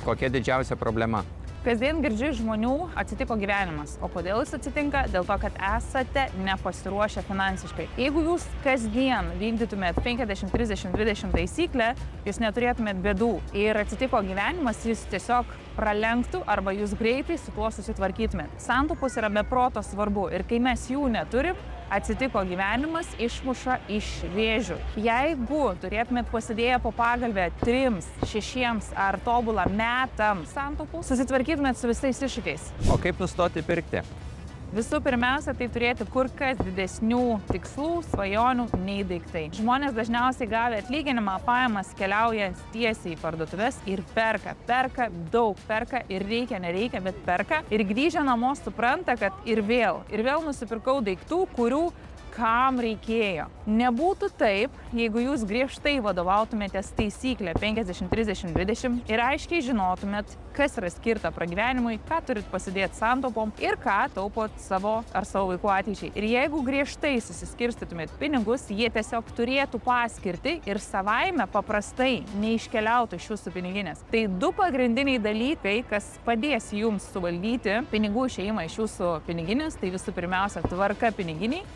Kokia didžiausia problema? Kasdien girdžiu iš žmonių, atsitiko gyvenimas. O kodėl jis atsitinka? Dėl to, kad esate nepasiruošę finansiškai. Jeigu jūs kasdien vykdytumėt 50, 30, 20 taisyklę, jūs neturėtumėt bėdų. Ir atsitiko gyvenimas, jis tiesiog pralenktų arba jūs greitai su tuo susitvarkytumėt. Santaupos yra be proto svarbu ir kai mes jų neturim, atsitiko gyvenimas išmuša iš vėžių. Jeigu turėtumėt pasidėję po pagalbę 3, 6 ar tobulą metams santaupų, susitvarkytumėt su visais iššūkiais. O kaip nustoti pirkti? Visų pirmiausia, tai turėti kur kas didesnių tikslų, svajonių nei daiktai. Žmonės dažniausiai gavę atlyginimą, pajamas keliauja tiesiai į parduotuves ir perka. Perka daug, perka ir reikia, nereikia, bet perka. Ir grįžę namo supranta, kad ir vėl nusipirkau daiktų, kurių kam reikėjo. Nebūtų taip, jeigu jūs griežtai vadovautumėtės taisyklę 50, 30, 20 ir aiškiai žinotumėt, kas yra skirta pragyvenimui, ką turit pasidėti santaupom ir ką taupot savo ar savo vaikų ateičiai. Ir jeigu griežtai susiskirstytumėt pinigus, jie tiesiog turėtų paskirti ir savaime paprastai neiškeliautų iš jūsų piniginės. Tai 2 pagrindiniai dalykai, kas padės jums suvaldyti pinigų išėjimą iš jūsų piniginės, tai visų pirmiausia tvarka piniginiai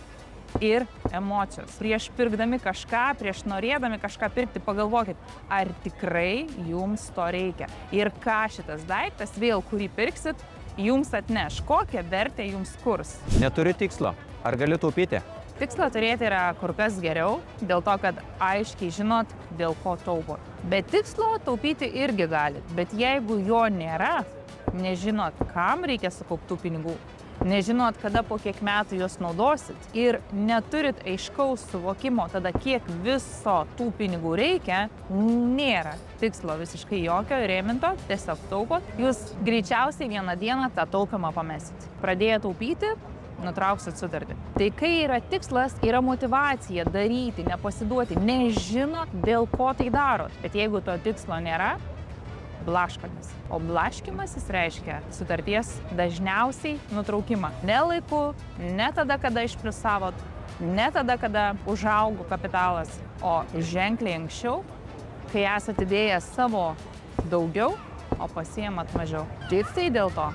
ir emocijos. Prieš pirkdami kažką, prieš norėdami kažką pirkti, pagalvokit, ar tikrai jums to reikia. Ir ką šitas daiktas, vėl kurį pirksit, jums atneš, kokią vertę jums kurs. Neturiu tikslo. Ar galiu taupyti? Tikslą turėti yra kur kas geriau, dėl to, kad aiškiai žinot, dėl ko taupot. Be tikslo taupyti irgi galit, bet jeigu jo nėra, nežinot, kam reikia sukauptų pinigų, nežinot, kada po kiek metų juos naudosit ir neturit aiškaus suvokimo tada, kiek viso tų pinigų reikia, nėra tikslo visiškai jokio rėminto, tiesiog taupot. Jūs greičiausiai vieną dieną tą taupimą pamesit. Pradėję taupyti, nutrauksit sutartį. Tai kai yra tikslas, yra motyvacija daryti, nepasiduoti, nežinot, dėl ko tai darot. Bet jeigu to tikslo nėra, blaškomis. O blaškymasis reiškia sutarties dažniausiai nutraukimą. Ne laiku, ne tada, kada išpliusavot, ne tada, kada užaugo kapitalas, o ženkliai anksčiau, kai esate įdėję savo daugiau, o pasiėmat mažiau. Tik tai dėl to,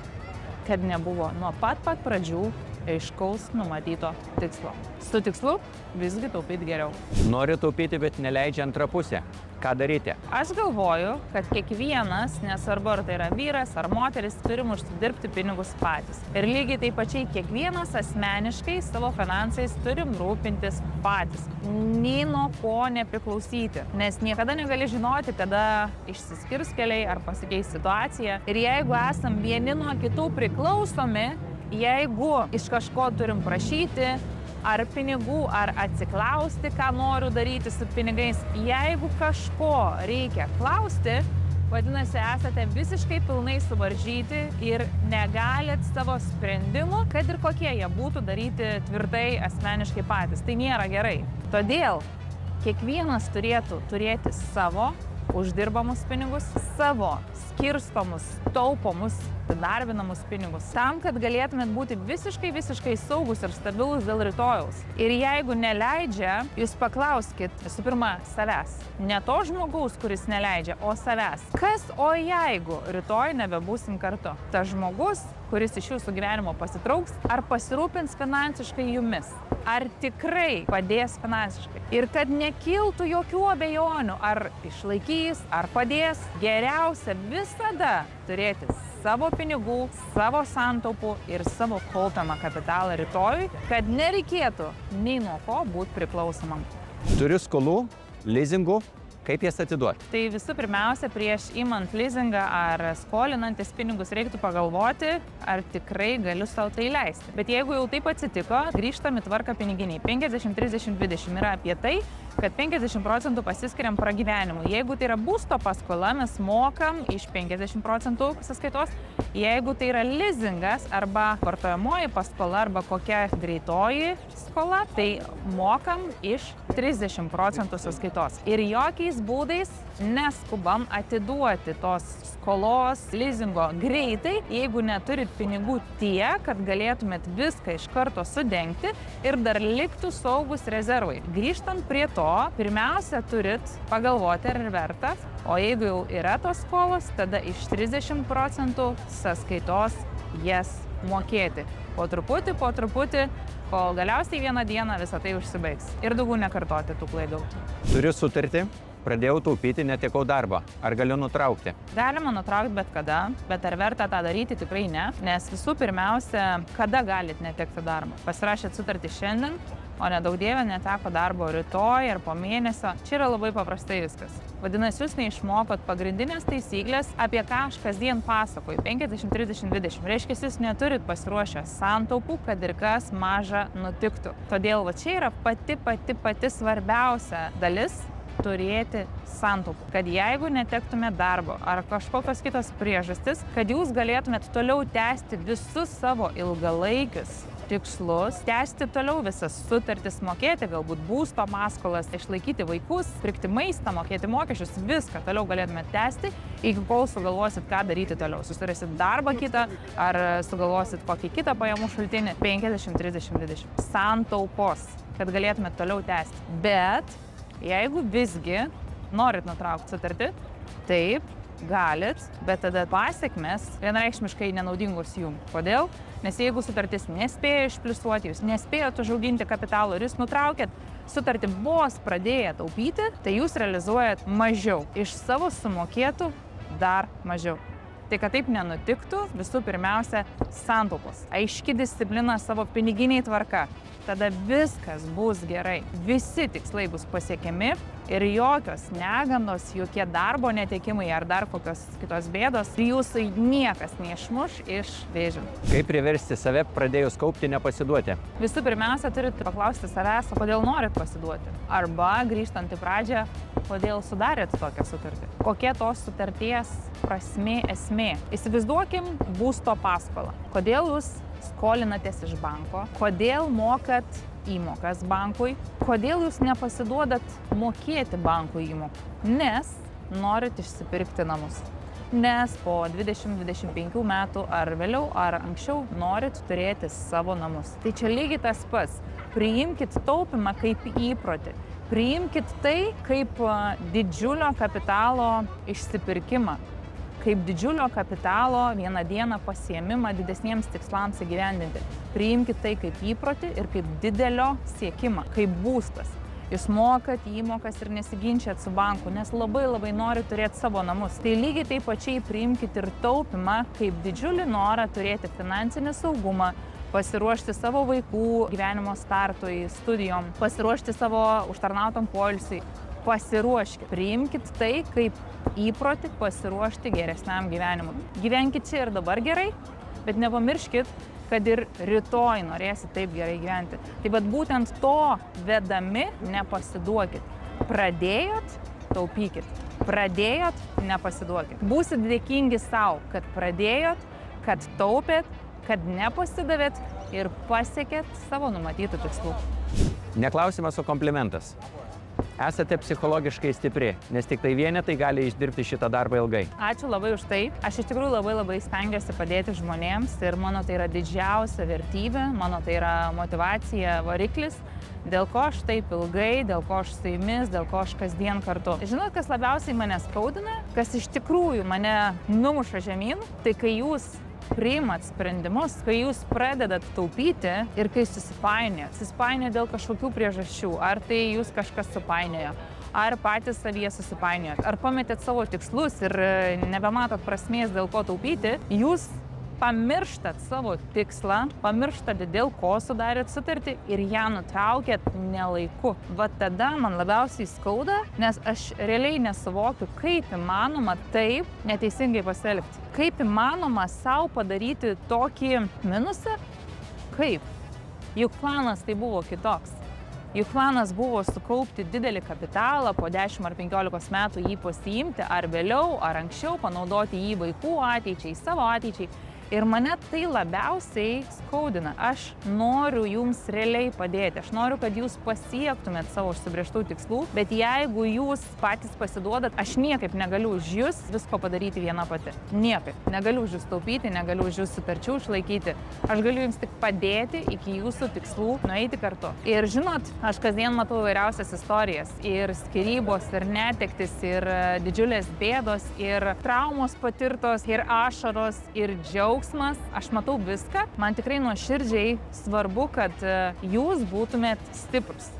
kad nebuvo nuo pat pradžių aiškaus numatyto tikslo. Su tikslu visgi taupyti geriau. Noriu taupyti, bet neleidžia antra pusė. Ką daryti? Aš galvoju, kad kiekvienas, nesvarbu ar tai yra vyras ar moteris, turim užsidirbti pinigus patys. Ir lygiai taip pačiai kiekvienas asmeniškai savo finansais turim rūpintis patys. Nei nuo ko nepriklausyti. Nes niekada negali žinoti, kada išsiskirs keliai ar pasikeis situacija. Ir jeigu esam vieni nuo kitų priklausomi, jeigu iš kažko turim prašyti, ar pinigų, ar atsiklausti, ką noriu daryti su pinigais. Jeigu kažko reikia klausti, vadinasi, esate visiškai pilnai suvaržyti ir negalit savo sprendimų, kad ir kokie jie būtų, daryti tvirtai asmeniškai patys. Tai nėra gerai. Todėl kiekvienas turėtų turėti savo uždirbamus pinigus, savo skirstomus, taupomus, darbinamus pinigus, tam, kad galėtumėt būti visiškai saugus ir stabilus dėl rytojaus. Ir jeigu neleidžia, jūs paklauskit visų pirma savęs. Ne to žmogaus, kuris neleidžia, o savęs. Kas, o jeigu rytoj nebebūsim kartu? Tas žmogus, kuris iš jūsų gyvenimo pasitrauks, ar pasirūpins finansiškai jumis? Ar tikrai padės finansiškai? Ir kad nekiltų jokių abejonių, ar išlaikys, ar padės, geriausia visada turėti savo pinigų, savo santaupų ir savo kaupiamą kapitalą rytojui, kad nereikėtų nei nuo ko būti priklausomam. Turiu skolų, lizingų. Kaip jas atiduoti? Tai visų pirmiausia, prieš imant lizingą ar skolinantis pinigus reiktų pagalvoti, ar tikrai galiu savo tai leisti. Bet jeigu jau taip atsitiko, grįžtam į tvarką piniginiai. 50, 30, 20 yra apie tai, kad 50% pasiskiriam pragyvenimui. Jeigu tai yra būsto paskola, mes mokam iš 50% sąskaitos. Jeigu tai yra lizingas arba vartojamoji paskola arba kokia greitoji skola, tai mokam iš 30% sąskaitos. Ir jokiais būdais neskubam atiduoti tos skolos, lizingo greitai, jeigu neturit pinigų tiek, kad galėtumėt viską iš karto sudengti ir dar liktų saugus rezervai. Grįžtant prie to, pirmiausia turit pagalvoti, ar verta, o jeigu jau yra tos skolos, tada iš 30% sąskaitos jas mokėti. Po truputį, kol galiausiai vieną dieną visą tai užsibaigs. Ir daugiau nekartoti tų klaidų. Turiu sutartį, pradėjau taupyti, netekau darbą. Ar galiu nutraukti? Galima nutraukti bet kada, bet ar verta tą daryti, tikrai ne. Nes visų pirmiausia, kada galit netekti darbą? Pasirašėt sutartį šiandien, o nedaug dievė neteko darbo rytoj ar po mėnesio. Čia yra labai paprastai viskas. Vadinasi, jūs neišmokot pagrindinės taisyklės, apie ką aš kasdien pasakoju. 50-30-20. Reiškia, jūs neturit pasiruošę santaupų, kad ir kas maža nutiktų. Todėl va čia yra pati svarbiausia dalis turėti santaupų. Kad jeigu netektumėt darbo ar kažkokios kitos priežastis, kad jūs galėtumėt toliau tęsti visus savo ilgalaikius tikslus, tęsti toliau visas sutartis, mokėti galbūt būsto paskolas, išlaikyti vaikus, pirkti maistą, mokėti mokesčius, viską toliau galėtumėt tęsti, iki kol sugalvosit, ką daryti toliau. Susirasit darbą kitą ar sugalvosit kokį kitą pajamų šaltinį. 50-30-20. Santaupos, kad galėtumėt toliau tęsti. Bet jeigu visgi norit nutraukti sutartį, taip, galit, bet tada pasekmės vienareikšmiškai nenaudingos jums. Kodėl? Nes jeigu sutartis nespėjo išpliusuoti, jūs nespėjot užauginti kapitalo ir jūs nutraukėt sutartį vos pradėję taupyti, tai jūs realizuojat mažiau. Iš savo sumokėtų dar mažiau. Tai kad taip nenutiktų, visų pirmiausia, santaupos. Aiški disciplina savo piniginiai tvarka. Tada viskas bus gerai. Visi tikslai bus pasiekiami ir jokios negandos, jokie darbo netekimai ar dar kokios kitos bėdos jūsų niekas neišmuš iš vėžių. Kaip priversti save pradėjus kaupti nepasiduoti? Visų pirmiausia, turite paklausti savęs, kodėl norit pasiduoti. Arba, grįžtant į pradžią, kodėl sudarėt tokią sutartį. Kokia tos sutarties prasmė, esmė. Įsivaizduokim būsto paskolą. Kodėl jūs skolinatės iš banko, kodėl mokat įmokas bankui, kodėl jūs nepasiduodat mokėti bankui įmokų, nes norit išsipirkti namus. Nes po 20-25 metų ar vėliau ar anksčiau norit turėti savo namus. Tai čia lygiai tas pats. Priimkit taupimą kaip įprotį. Priimkit tai kaip didžiulio kapitalo išsipirkimą. Kaip didžiulio kapitalo vieną dieną pasiėmimą didesniems tikslams įgyvendinti. Priimkit tai kaip įprotį ir kaip didelio siekimą, kaip būstas. Jūs mokat įmokas ir nesiginčiat su banku, nes labai nori turėti savo namus. Tai lygiai taip pačiai priimkit ir taupimą kaip didžiulį norą turėti finansinį saugumą, pasiruošti savo vaikų gyvenimo startui, studijom, pasiruošti savo užtarnautam poilsiui. Pasiruoškit, priimkit tai kaip įprotį pasiruošti geresniam gyvenimui. Gyvenkit čia ir dabar gerai, bet nepamirškit, kad ir rytoj norėsit taip gerai gyventi. Tai bet būtent to vedami nepasiduokit. Pradėjot, taupykit. Pradėjot, nepasiduokit. Būsit dėkingi savo, kad pradėjot, kad taupėt, kad nepasidavėt ir pasiekėt savo numatytų tikslų. Neklausimas, o komplimentas. Esate psichologiškai stipri, nes tik tai vienetai gali išdirbti šitą darbą ilgai. Ačiū labai už tai. Aš iš tikrųjų labai stengiuosi padėti žmonėms ir mano tai yra didžiausia vertybė, mano tai yra motyvacija, variklis, dėl ko aš taip ilgai, dėl ko aš su jumis, dėl ko aš kasdien kartu. Žinot, kas labiausiai mane skaudina, kas iš tikrųjų mane numuša žemyn, tai kai jūs priimat sprendimus, kai jūs pradedat taupyti ir kai susipainiojat dėl kažkokių priežasčių, ar tai jūs kažkas supainiojo, ar patys savyje susipainiojot, ar pametėt savo tikslus ir nebematot prasmės dėl ko taupyti, jūs pamirštat savo tikslą, pamirštat dėl ko sudarėt sutartį ir ją nutraukėt nelaiku. Va tada man labiausiai skauda, nes aš realiai nesuvokiu, kaip įmanoma taip neteisingai pasielgti. Kaip įmanoma savo padaryti tokį minusą? Kaip? Juk planas tai buvo kitoks. Juk planas buvo sukaupti didelį kapitalą, po 10 ar 15 metų jį pasiimti, ar vėliau, ar anksčiau panaudoti jį vaikų ateičiai, savo ateičiai. Ir mane tai labiausiai skaudina. Aš noriu jums realiai padėti. Aš noriu, kad jūs pasiektumėt savo užsibrėžtų tikslų, bet jeigu jūs patys pasiduodat, aš niekaip negaliu už jūs visko padaryti viena pati. Niekaip. Negaliu už jūs taupyti, negaliu už jūs sutarčių išlaikyti. Aš galiu jums tik padėti iki jūsų tikslų nueiti kartu. Ir žinot, aš kasdien matau įvairiausias istorijas. Ir skyrybos, ir netektis, ir didžiulės bėdos, ir traumos patirtos, ir ašaros, ir džiaugsmas. Aš matau viską. Man tikrai nuoširdžiai svarbu, kad jūs būtumėt stiprus.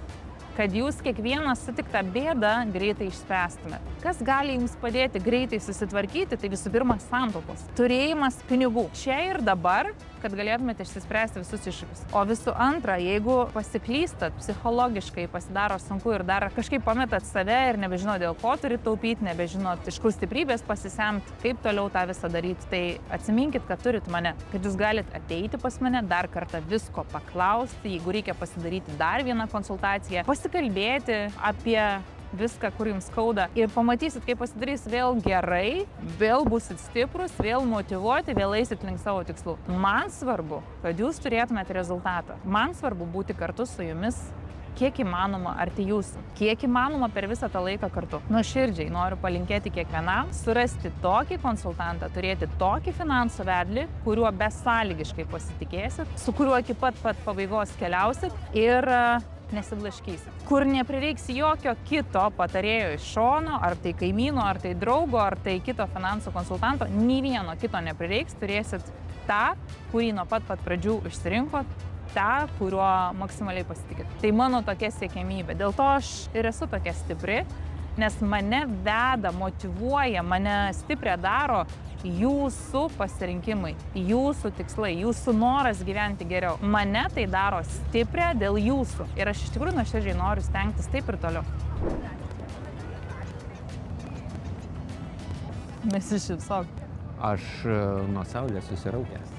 Kad jūs kiekvieną sutiktą bėdą greitai išspręstumėt. Kas gali jums padėti greitai susitvarkyti, tai visų pirma santaupos. Turėjimas pinigų čia ir dabar, kad galėtumėte išsispręsti visus iššūkius. O visų antra, jeigu pasiklystat, psichologiškai pasidaro sunku ir dar kažkaip pametat save ir nebežinot, dėl ko turit taupyti, nebežinot, iš kur stiprybės pasisemt, kaip toliau tą visą daryti, tai atsiminkit, kad turit mane, kad jūs galit ateiti pas mane, dar kartą visko paklausti, jeigu reikia pasidaryti dar vieną konsultaciją, pasikalbėti apie viską, kur jums skauda ir pamatysit, kaip pasidarys vėl gerai, vėl busit stiprus, vėl motyvuoti, vėl eisit link savo tikslų. Man svarbu, kad jūs turėtumėte rezultatą. Man svarbu būti kartu su jumis, kiek įmanoma arti jūsų, kiek įmanoma per visą tą laiką kartu. Nuoširdžiai noriu palinkėti kiekvienam surasti tokį konsultantą, turėti tokį finansų vedlį, kuriuo besąlygiškai pasitikėsit, su kuriuo iki pat pabaigos keliausit ir nesiblaškysit. Kur neprireiks jokio kito patarėjo iš šono, ar tai kaimyno, ar tai draugo, ar tai kito finansų konsultanto, nei vieno kito neprireiks, turėsit tą, kurį nuo pat pradžių išsirinkot, tą, kuriuo maksimaliai pasitikit. Tai mano tokia siekiamybė. Dėl to aš ir esu tokia stipri, nes mane veda, motyvuoja, mane stiprią daro jūsų pasirinkimai, jūsų tikslai, jūsų noras gyventi geriau. Mane tai daro stiprią dėl jūsų. Ir aš iš tikrųjų nuoširdžiai noriu stengtis taip ir toliau. Nesišypsok. Aš nuo saulės susiraukęs.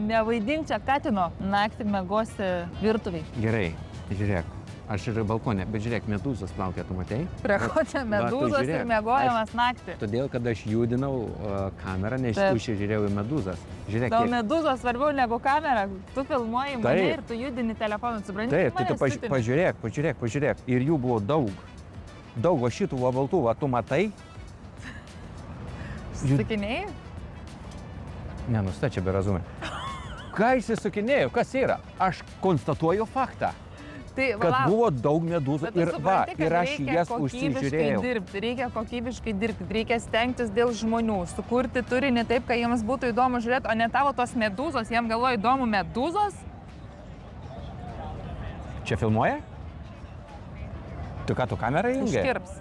Nevaidink čia katino, naktį miegosi virtuviai. Gerai, žiūrėk. Aš ir balkonė, bet žiūrėk, medūzos plaukia, tu matei? Prie ko čia medūzos ir miegojimas naktį? Todėl, kad aš judinau kamerą, nes žiūrėjau į medūzas. Žiūrėk, tau medūzos svarbiau negu kamera. Tu filmuoji mane ir tu judini telefoną, supranti? Taip, tai tu pažiūrėk. Ir jų buvo daug. Daug, o šitų baltų, tu matai? Sukinėjai? Ne, nusta čia berazumė. Ką įsisukinėjau, kas yra? Aš konstatuoju faktą. Tai, kad buvo daug medūzų ir aš jas užsižiūrėjau. Reikia kokybiškai dirbti, reikia stengtis dėl žmonių, sukurti turinį taip, kad jiems būtų įdomu žiūrėti, o ne tavo tos medūzos, jiems galvoja įdomu medūzos. Čia filmuoja? Tu ką, tu kamerą įjungi? Užkirps.